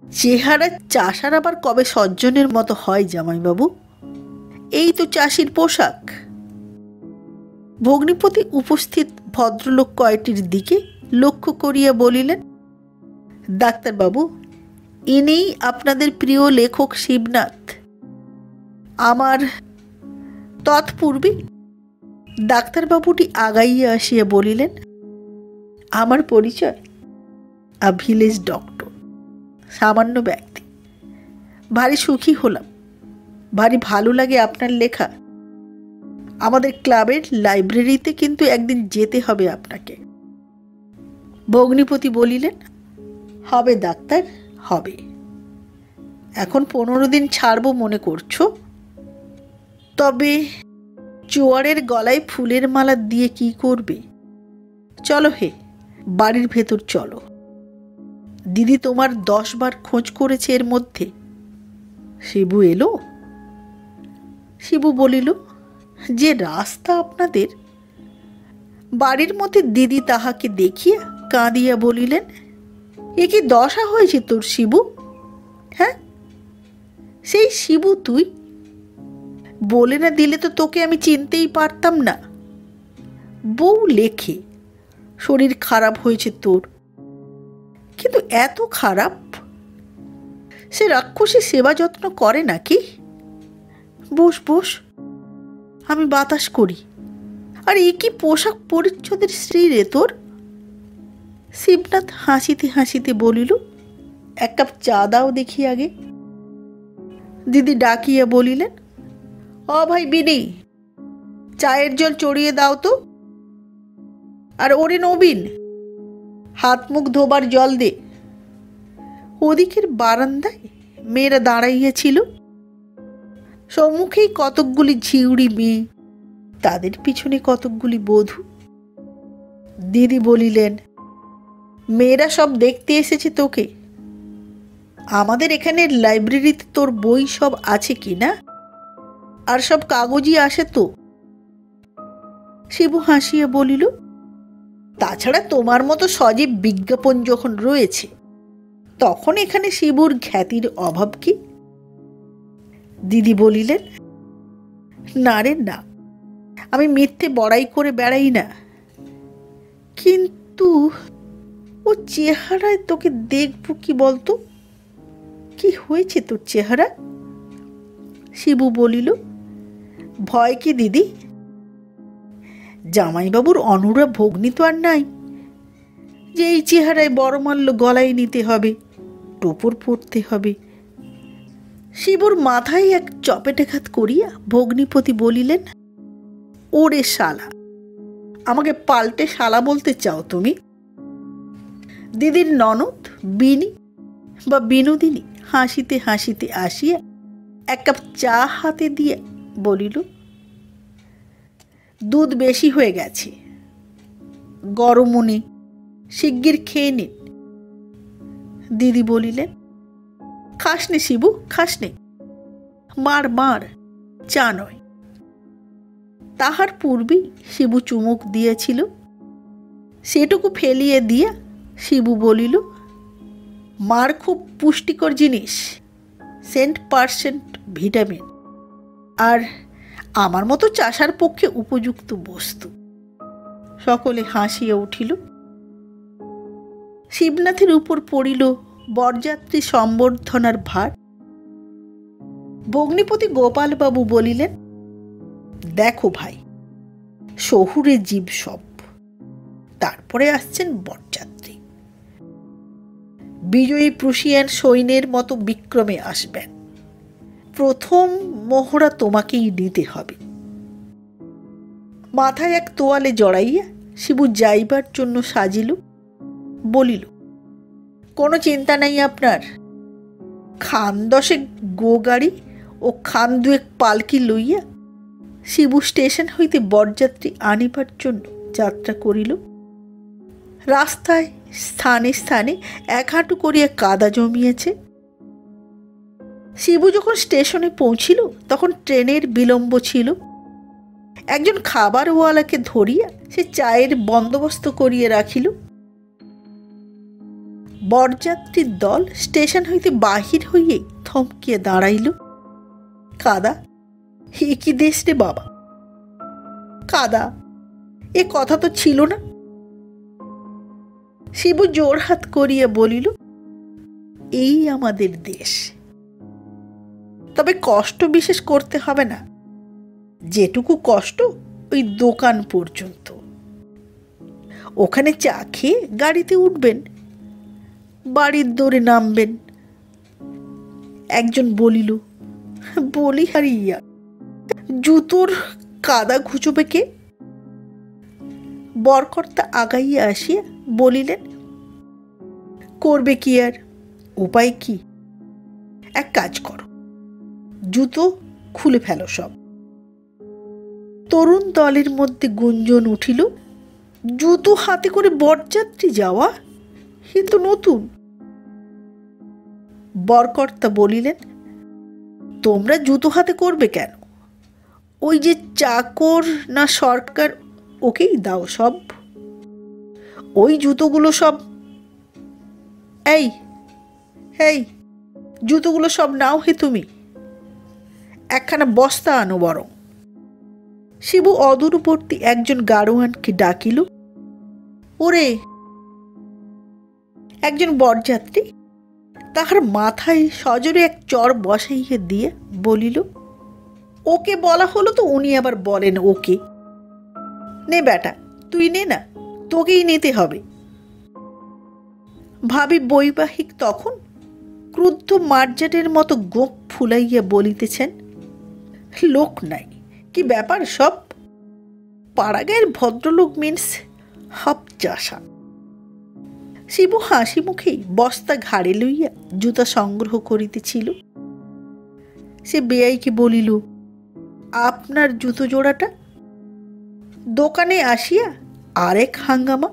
চেহারা চাষার আবার কবে সজ্জনের মতো হয় জামাইবাবু? এই তো চাষির পোশাক। ভগ্নিপতি উপস্থিত ভদ্রলোক কয়টির দিকে লক্ষ্য করিয়া বলিলেন, ডাক্তারবাবু, ইনিই আপনাদের প্রিয় লেখক শিবনাথ। আমার তৎপূর্বে ডাক্তারবাবুটি আগাইয়া আসিয়া বলিলেন, আমার পরিচয় ভিলেজ ডক্টর, সামান্য ব্যক্তি। ভারী সুখী হলাম, ভারী ভালো লাগে আপনার লেখা। আমাদের ক্লাবের লাইব্রেরিতে কিন্তু একদিন যেতে হবে আপনাকে। ভগ্নিপতি বলিলেন, হবে ডাক্তার, হবে। এখন 15 দিন ছাড়বো মনে করছো? তবে জোয়ারের গলায় ফুলের মালা দিয়ে কি করবে? চলো হে, বাড়ির ভেতর চলো। দিদি তোমার 10 বার খোঁজ করেছে এর মধ্যে। শিবু এলো? শিবু বলিল, যে রাস্তা আপনাদের। বাড়ির মধ্যে দিদি তাহাকে দেখিয়া কাঁদিয়া বলিলেন, এ কি দশা হয়েছে তোর শিবু? হ্যাঁ, সেই শিবু তুই? বলে না দিলে তো তোকে আমি চিনতেই পারতাম না। বউ লেখে শরীর খারাপ হয়েছে তোর, কিন্তু এত খারাপ? সে রাক্ষসী সেবা যত্ন করে নাকি? বস বস, আমি বাতাস করি। আর এ কি পোশাক পরিচ্ছদের স্ত্রী রে তোর? শিবনাথ হাসিতে হাসিতে বলিল, 1 কাপ চা দাও দেখি আগে। দিদি ডাকিয়া বলিলেন, ও ভাই বিনি, চায়ের জল চড়িয়ে দাও তো। আর ওরে নবীন, হাত মুখ ধোবার জল দে। ওদিকের বারান্দায় মেয়েরা দাঁড়াইয়াছিল। সম্মুখেই কতকগুলি ঝিউড়ি মেয়ে, তাদের পিছনে কতকগুলি বধূ। দিদি বলিলেন, মেয়েরা সব দেখতে এসেছে তোকে। আমাদের এখানে লাইব্রেরিতে তোর বই সব আছে কি না? আর সব কাগজই আসে তো। শিবু হাসিয়া বলিল, তাছাড়া তোমার মতো সজীব বিজ্ঞাপন যখন রয়েছে, তখন এখানে শিবুর খ্যাতির অভাব কি? দিদি বলিলেন, না রে না, আমি মিথ্যে বড়াই করে বেড়াই না, কিন্তু ও চেহারায় তোকে দেখব কি বলতো? কি হয়েছে তোর চেহারা? শিবু বলিল, ভয় কি দিদি? জামাইবাবুর অনুরা ভগ্নি তো আর নাই যে এই চেহারায় বড়মাল্য গলায় নিতে হবে, টোপর পরতে হবে। শিবুর মাথায় এক চপেটাঘাত করিয়া ভগ্নিপতি বলিলেন, ওরে শালা, আমাকে পাল্টে শালা বলতে চাও তুমি? দিদির ননদ বিনি বা বিনোদিনী হাসিতে হাসিতে আসিয়া 1 কাপ চা হাতে দিয়ে বলিল, দুধ বেশি হয়ে গেছে, গরমও নেই, শিগগির খেয়ে নিন। দিদি বলিলেন, খাসনে শিবু, খাসনে, মার মার, চা নয়। তাহার পূর্বেই শিবু চুমুক দিয়েছিল। সেটুকু ফেলিয়ে দিয়া শিবু বলিল, মার খুব পুষ্টিকর জিনিস, 100% ভিটামিন, আর আমার মতো চাষার পক্ষে উপযুক্ত বস্তু। সকলে হাসিয়া উঠিল। শিবনাথের উপর পড়িল বরযাত্রী সম্বর্ধনার ভার। ভগ্নিপতি গোপালবাবু বলিলেন, দেখো ভাই, শহুরে জীব সব, তারপরে আসছেন বরযাত্রী। বিজয়ী প্রুশিয়ান সৈন্যের মতো বিক্রমে আসবেন। প্রথম মোহরা তোমাকেই নিতে হবে। মাথায় এক তোয়ালে জড়াইয়া শিবু যাইবার জন্য সাজিল। বলিল, কোনো চিন্তা নাই আপনার। খান 10 গো গাড়ি ও খান 2 পালকি লইয়া শিবু স্টেশন হইতে বরযাত্রী আনিবার জন্য যাত্রা করিল। রাস্তায় স্থানে স্থানে 1 হাঁটু করিয়া কাদা জমিয়েছে। শিবু যখন স্টেশনে পৌঁছিল তখন ট্রেনের বিলম্ব ছিল। একজন খাবারওয়ালাকে ধরিয়া সে চায়ের বন্দোবস্ত করিয়া রাখিল। বরযাত্রীর দল স্টেশন হইতে বাহির হইয়ে থমকিয়া দাঁড়াইল। কাদা, এ কি দেশ রে বাবা, কাদা, এ কথা তো ছিল না। শিবু জোড়হাত করিয়া বলিল, এই আমাদের দেশ। তবে কষ্ট বিশেষ করতে হবে না, যেটুকু কষ্ট ওই দোকান পর্যন্ত। ওখানে চা খেয়ে গাড়িতে উঠবেন, বাড়ির দৌড়ে নামবেন। একজন বলিল, বলি হারিয়া, জুতোর কাদা ঘুচবে কে? বরকর্তা আগাইয়া আসিয়া বলিলেন, করবে কি আর, উপায় কি? এক কাজ করো, জুতো খুলে ফেলো সব। তরুণ দলের মধ্যে গুঞ্জন উঠিল, জুতো হাতে করে বরযাত্রী যাওয়া, এ তো নতুন। বরকর্তা বলিলেন, তোমরা জুতো হাতে করবে কেন? ওই যে চাকর না সরকার, ওকেই দাও সব। ওই জুতোগুলো সব, এই এই জুতোগুলো সব নাও হে তুমি, একখানা বস্তা আনো বরং। শিবু অদূরবর্তী একজন গাড়োয়ানকে ডাকিল। ওরে! একজন বরযাত্রী তাহার মাথায় সজোরে এক চড় বসাইয়া দিয়ে বলিল, ওকে বলা হলো তো উনি আবার বলেন ওকে। নে বেটা, তুই নে না, তোকেই নিতে হবে। ভাবি বৈবাহিক তখন ক্রুদ্ধ মার্জারের মতো গোঁপ ফুলাইয়া বলিতেছেন, লোক নাই, কি ব্যাপার সব? পাড়াগাঁয়ের ভদ্রলোক মিন্স হাফ চাষা। শিবু হাসি মুখেই বস্তা ঘাড়ে লইয়া জুতা সংগ্রহ করিতেছিল। সে বেয়াইকে বলিল, আপনার জুতো জোড়াটা? দোকানে আসিয়া আরেক হাঙ্গামা,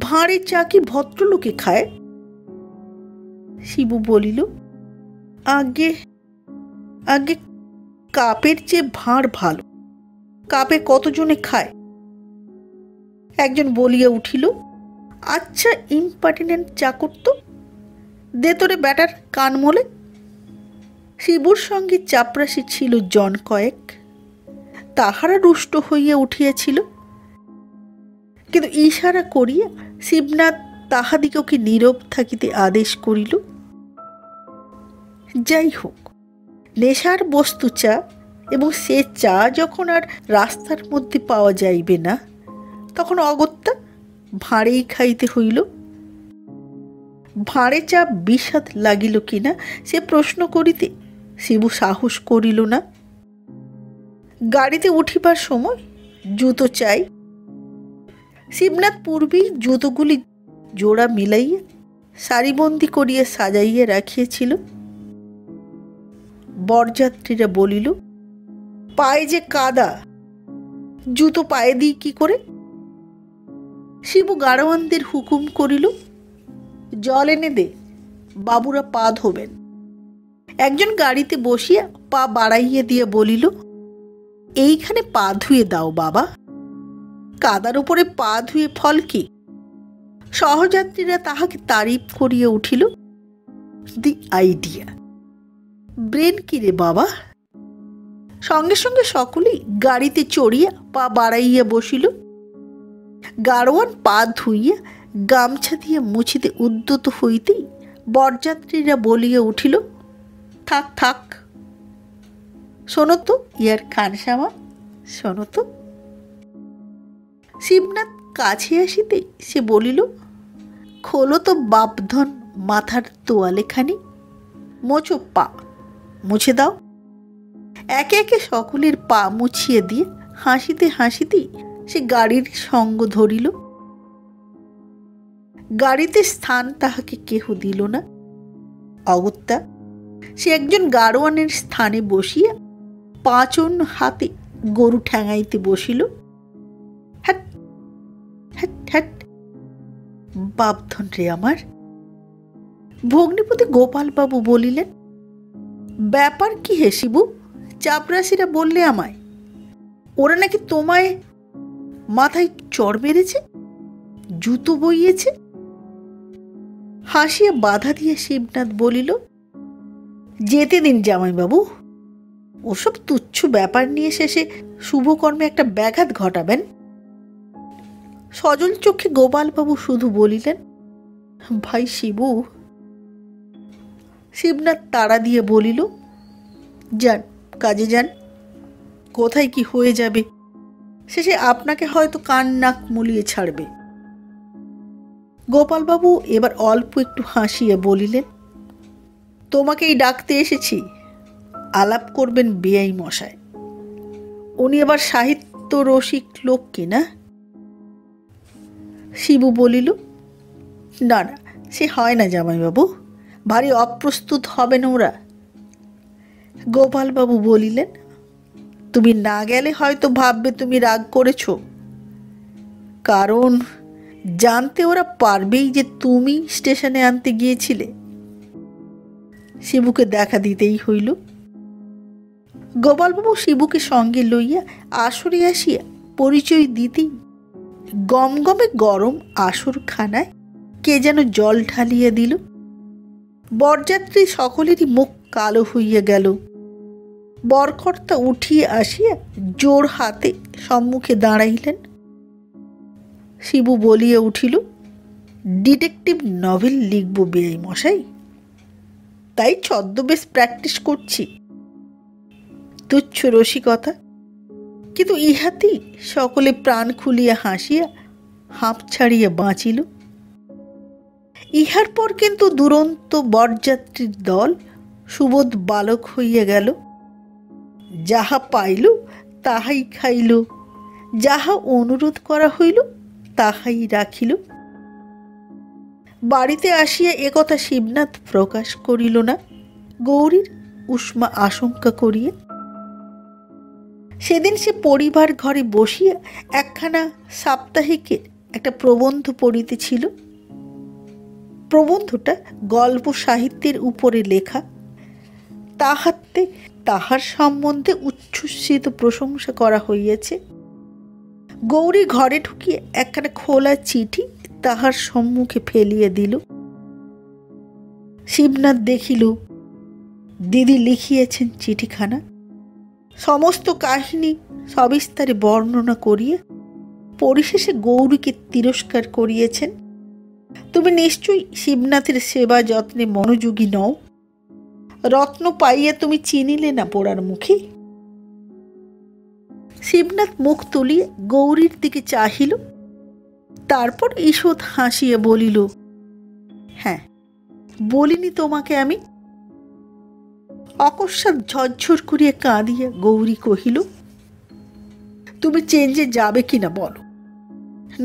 ভাঁড়ে চা কি ভদ্রলোকে খায়? শিবু বলিল, আগে আগে কাপের চেয়ে ভাঁড় ভালো, কাপে কতজনে খায়? একজন বলিয়া উঠিল, আচ্ছা ইম্পার্টিনেন্ট চাকর তো, দে তোরে ব্যাটার কান মোলে। শিবুর সঙ্গে চাপরাশি ছিল জন কয়েক, তাহারা রুষ্ট হইয়া উঠিয়াছিল, কিন্তু ইশারা করিয়া শিবনাথ তাহাদিগকে নীরব থাকিতে আদেশ করিল। যাই হোক, নেশার বস্তু চা, এবং সে চা যখন আর রাস্তার মধ্যে পাওয়া যাইবে না, তখন অগত্যা ভাঁড়েই খাইতে হইল। ভাঁড়ে চা বিস্বাদ লাগিল কিনা সে প্রশ্ন করিতে শিবু সাহস করিল না। গাড়িতে উঠিবার সময় জুতো চাই। শিবনাথ পূর্বেই জুতোগুলি জোড়া মিলাইয়া সারিবন্দি করিয়া সাজাইয়া রাখিয়াছিল। বরযাত্রীরা বলিল, পায়ে যে কাদা, জুতো পায়ে দিই কি করে? শিবু গাড়োয়ানদের হুকুম করিল, জল এনে দে, বাবুরা পা ধোবেন। একজন গাড়িতে বসিয়া পা বাড়াইয়া দিয়া বলিল, এইখানে পা ধুয়ে দাও বাবা, কাদার উপরে পা ধুয়ে ফল কি? সহযাত্রীরা তাহাকে তারিফ করিয়া উঠিল, দি আইডিয়া, ব্রেন কি রে বাবা। সঙ্গে সঙ্গে সকলেই গাড়িতে চড়িয়া পা বাড়াইয়া বসিল। গাড়োয়ান পা ধুইয়া গামছা দিয়ে মুছিতে উদ্যত হইতেই বরযাত্রীরা বলিয়া উঠিল, থাক থাক, শোনো তো ইয়ার খানসামা, শোনো তো। শিবনাথ কাছে আসিতে সে বলিল, খোলো তো বাপধন মাথার তোয়ালেখানি, মোছো পা, মুছে দাও। একে একে সকলের পা মুছিয়ে দিয়ে হাসিতে হাসিতেই সে গাড়ির সঙ্গ ধরিল। গাড়িতে স্থান তাহাকে কেহ দিল না। অগত্যা সে একজন গাড়োয়ানের স্থানে বসিয়া পাঁচন হাতে গরু ঠ্যাঙাইতে বসিল। হ্যাট হ্যাট হ্যাট, বাপধন রে আমার। ভগ্নিপতি গোপালবাবু বলিলেন, ব্যাপার কি হে শিবু? চাপরাশিরা বললে আমায় ওরা নাকি তোমায় মাথায় চড় মেরেছে, জুতো বইয়েছে। হাসিয়া বাধা দিয়ে শিবনাথ বলিল, যেতে দিন জামাইবাবু, ওসব তুচ্ছ ব্যাপার নিয়ে শেষে শুভকর্মে একটা ব্যাঘাত ঘটাবেন। সজল চোখে গোপালবাবু শুধু বলিলেন, ভাই শিবু। শিবনাথ তাড়া দিয়ে বলিল, যান, কাজে যান, কোথায় কি হয়ে যাবে, শেষে আপনাকে হয়তো কান নাক মুলিয়ে ছাড়বে। গোপালবাবু এবার অল্প একটু হাসিয়া বলিলেন, তোমাকেই ডাকতে এসেছি, আলাপ করবেন বেয়াই মশায়। উনি আবার সাহিত্য রসিক লোক কিনা? শিবু বলিল, না না, সে হয় না জামাইবাবু, ভারী অপ্রস্তুত হবেন ওরা। গোপালবাবু বলিলেন, তুমি না গেলে হয়তো ভাববে তুমি রাগ করেছ, কারণ জানতে ওরা পারবেই যে তুমি স্টেশনে আনতে গিয়েছিলে। শিবুকে দেখা দিতেই হইল। গোপালবাবু শিবুকে সঙ্গে লইয়া আসরে আসিয়া পরিচয় দিতেই গমগমে গরম আসরখানায় কে যেন জল ঢালিয়া দিল। বরযাত্রী সকলেরই মুখ কালো হইয়া গেল। বরকর্তা উঠিয়া আসিয়া জোর হাতে সম্মুখে দাঁড়াইলেন। শিবু বলিয়া উঠিল, ডিটেকটিভ নভেল লিখব বেআই মশাই, তাই ছদ্মবেশ প্র্যাকটিস করছি। তুচ্ছ রসিকতা, কিন্তু ইহাতেই সকলে প্রাণ খুলিয়া হাসিয়া হাঁপ ছাড়িয়া বাঁচিল। ইহার পর কিন্তু দুরন্ত বরযাত্রীর দল সুবোধ বালক হইয়া গেল। যাহা পাইল তাহাই খাইল, যাহা অনুরোধ করা হইল তাহাই রাখিল। বাড়িতে আসিয়া একথা শিবনাথ প্রকাশ করিল না, গৌরীর উষ্মা আশঙ্কা করিয়া। সেদিন সে পরিবার ঘরে বসিয়া একখানা সাপ্তাহিকের একটা প্রবন্ধ পড়িতেছিল। প্রবন্ধটা গল্প সাহিত্যের উপরে লেখা। তাহাতে তাহার সম্বন্ধে উচ্ছ্বসিত প্রশংসা করা হইয়াছে। গৌরী ঘরে ঢুকিয়ে একখানা খোলা চিঠি তাহার সম্মুখে ফেলিয়া দিল। শিবনাথ দেখিল, দিদি লিখিয়াছেন চিঠিখানা। সমস্ত কাহিনী সবিস্তারে বর্ণনা করিয়া পরিশেষে গৌরীকে তিরস্কার করিয়েছেন। তুমি নিশ্চয়ই শিবনাথের সেবা যত্নে মনোযোগী নও। রত্ন পাইয়া তুমি চিনিলে না পোড়ার মুখে। শিবনাথ মুখ তুলিয়া গৌরীর দিকে চাহিল, তারপর ঈষৎ হাসিয়া বলিল, হ্যাঁ, বলিনি তোমাকে আমি? অকস্মাৎ ঝরঝর করিয়া কাঁদিয়া গৌরী কহিল, তুমি চেঞ্জে যাবে কিনা বলো,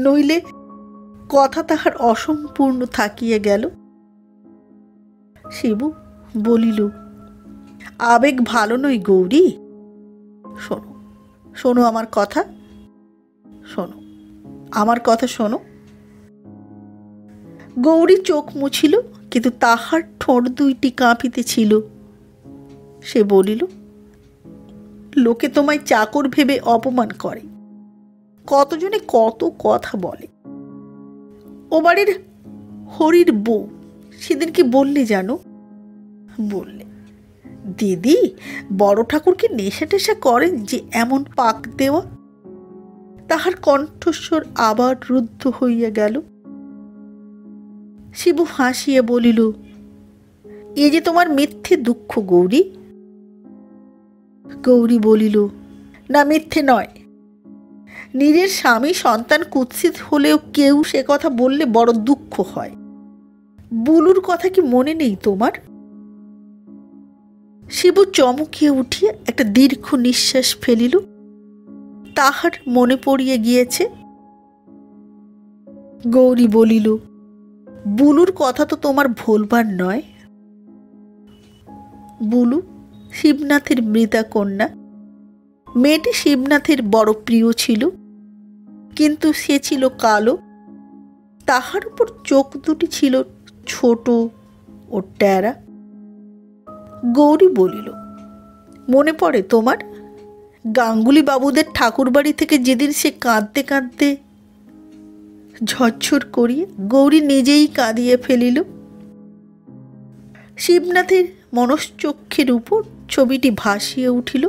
নইলে কথা তাহার অসম্পূর্ণ থাকিয়া গেল। শিবু বলিল, আবেগ ভালো নয় গৌরী, শোনো শোনো আমার কথা, শোনো আমার কথা শোনো। গৌরী চোখ মুছিল, কিন্তু তাহার ঠোঁট দুইটি কাঁপিতেছিল। সে বলিল, লোকে তোমায় চাকর ভেবে অপমান করে, কতজনে কত কথা বলে। ও বাড়ির হরির বউ সেদিন কি বললে জানো? বললে, দিদি বড় ঠাকুরকে নেশা টেশা করেন যে এমন পাক দেওয়া। তাহার কণ্ঠস্বর আবার রুদ্ধ হইয়া গেল। শিবু হাসিয়া বলিল, এ যে তোমার মিথ্যে দুঃখ গৌরী। গৌরী বলিল, না, মিথ্যে নয়। নিজের স্বামী সন্তান কুৎসিত হলেও কেউ সে কথা বললে বড় দুঃখ হয়। বুলুর কথা কি মনে নেই তোমার? শিবু চমকিয়া উঠিয়া একটা দীর্ঘ নিঃশ্বাস ফেলিল। তাহার মনে পড়িয়া গিয়েছে। গৌরী বলিল, বুলুর কথা তো তোমার ভুলবার নয়। বুলু শিবনাথের মৃতা কন্যা। মেয়েটি শিবনাথের বড় প্রিয় ছিল, কিন্তু সে ছিল কালো। তাহার উপর চোখ দুটি ছিল ছোট ও ট্যারা। গৌরী বলিল, মনে পড়ে তোমার? গাঙ্গুলি বাবুদের ঠাকুর বাড়ি থেকে যেদিন সে কাঁদতে কাঁদতে ঝরঝর করিয়া গৌরী নিজেই কাঁদিয়ে ফেলিল। শিবনাথের মনশ্চক্ষের উপর ছবিটি ভাসিয়া উঠিল।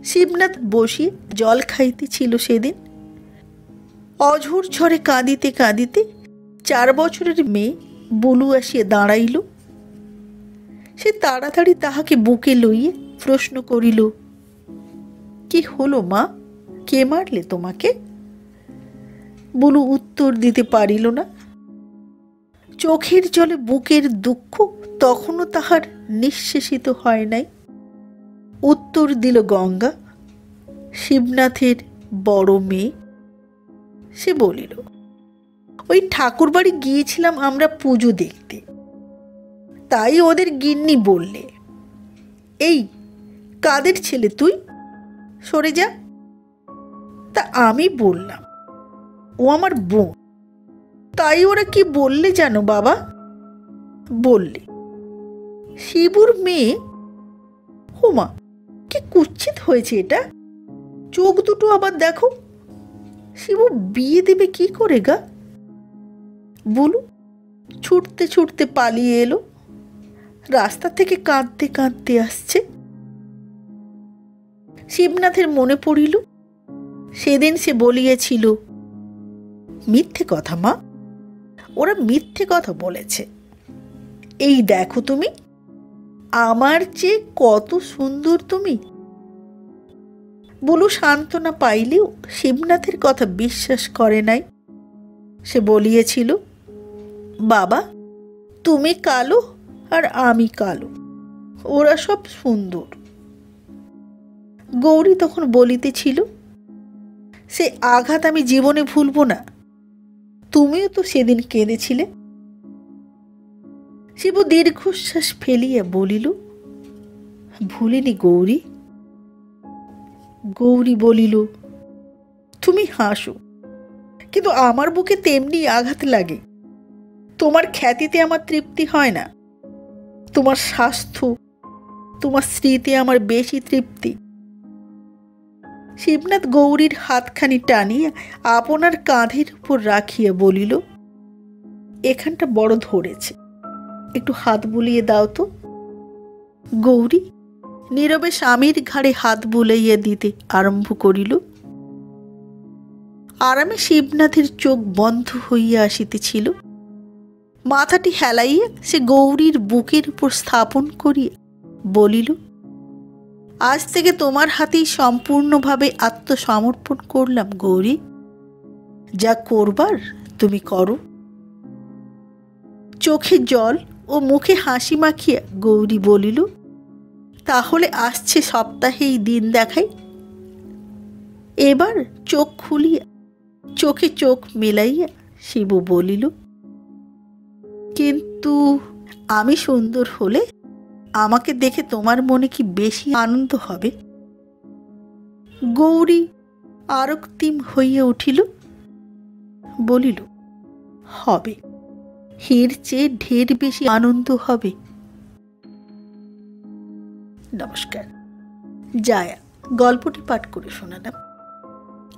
শিবনাথ বসিয়ে জল খাইতেছিল সেদিন। অঝোর ঝড়ে কাঁদিতে কাঁদিতে 4 বছরের মেয়ে বুলু আসিয়া দাঁড়াইল। সে তাড়াতাড়ি তাহাকে বুকে লইয়া প্রশ্ন করিল, কি হলো মা, কে মারলে তোমাকে? বুলু উত্তর দিতে পারিল না। চোখের জলে বুকের দুঃখ তখনও তাহার নিঃশেষিত হয় নাই। উত্তর দিল গঙ্গা, শিবনাথের বড় মেয়ে। সে বলিল, ওই ঠাকুর বাড়ি গিয়েছিলাম আমরা পুজো দেখতে, তাই ওদের গিন্নি বললে, এই কাদের ছেলে তুই, সরে যা। তা আমি বললাম, ও আমার বোন। তাই ওরা কি বললে জানো বাবা? বললে, শিবুর মেয়ে। হোমা, কি কুৎসিত হয়েছে এটা, চোখ দুটো আবার দেখো। শিবু বিয়ে দেবে কি করে গা? বলু ছুটতে ছুটতে পালিয়ে এলো, রাস্তা থেকে কাঁদতে কাঁদতে আসছে। শিবনাথের মনে পড়িল সেদিন সে বলিয়েছিল, মিথ্যে কথা মা, ওরা মিথ্যে কথা বলেছে। এই দেখো তুমি, আমার চেয়ে কত সুন্দর তুমি। বলু সান্ত্বনা পাইলেও শিবনাথের কথা বিশ্বাস করে নাই। সে বলিয়েছিল, বাবা তুমি কালো আর আমি কালো, ওরা সব সুন্দর। গৌরী তখন বলিতেছিল, সে আঘাত আমি জীবনে ভুলব না, তুমিও তো সেদিন কেঁদেছিলে। শিবু দীর্ঘশ্বাস ফেলিয়া বলিল, ভুলিনি গৌরী। গৌরী বলিল, তুমি হাসো, কিন্তু আমার বুকে তেমনি আঘাত লাগে। তোমার খ্যাতিতে আমার তৃপ্তি হয় না, তোমার স্বাস্থ্য, তোমার স্মৃতি আমার বেশি তৃপ্তি। শিবনাথ গৌরীর হাতখানি টানিয়া আপনার কাঁধের উপর রাখিয়া বলিল, এখানটা বড় ধরেছে, একটু হাত বুলিয়ে দাও তো। গৌরী নীরবে স্বামীর ঘাড়ে হাত বুলাইয়া দিতে আরম্ভ করিল। আরামে শিবনাথের চোখ বন্ধ হইয়া আসিতেছিল। মাথাটি হেলাইয়া সে গৌরীর বুকের উপর স্থাপন করিয়া বলিল, আজ থেকে তোমার হাতেই সম্পূর্ণভাবে আত্মসমর্পণ করলাম গৌরী, যা করবার তুমি করো। চোখে জল ও মুখে হাসি মাখিয়া গৌরী বলিল, তাহলে আসছে সপ্তাহে এই দিন দেখাই। এবার চোখ খুলিয়া চোখে চোখ মেলাইয়া শিবু বলিল, কিন্তু আমি সুন্দর হলে আমাকে দেখে তোমার মনে কি বেশি আনন্দ হবে? গৌরী আরক্তিম হইয়া উঠিল, বলিল, হবে, এর চেয়ে ঢের বেশি আনন্দ হবে। নমস্কার, জায়া গল্পটি পাঠ করে শোনালাম।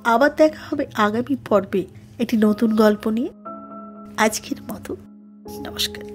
আবার দেখা হবে আগামী পর্বে একটি নতুন গল্প নিয়ে। আজকের মতো নমস্কার।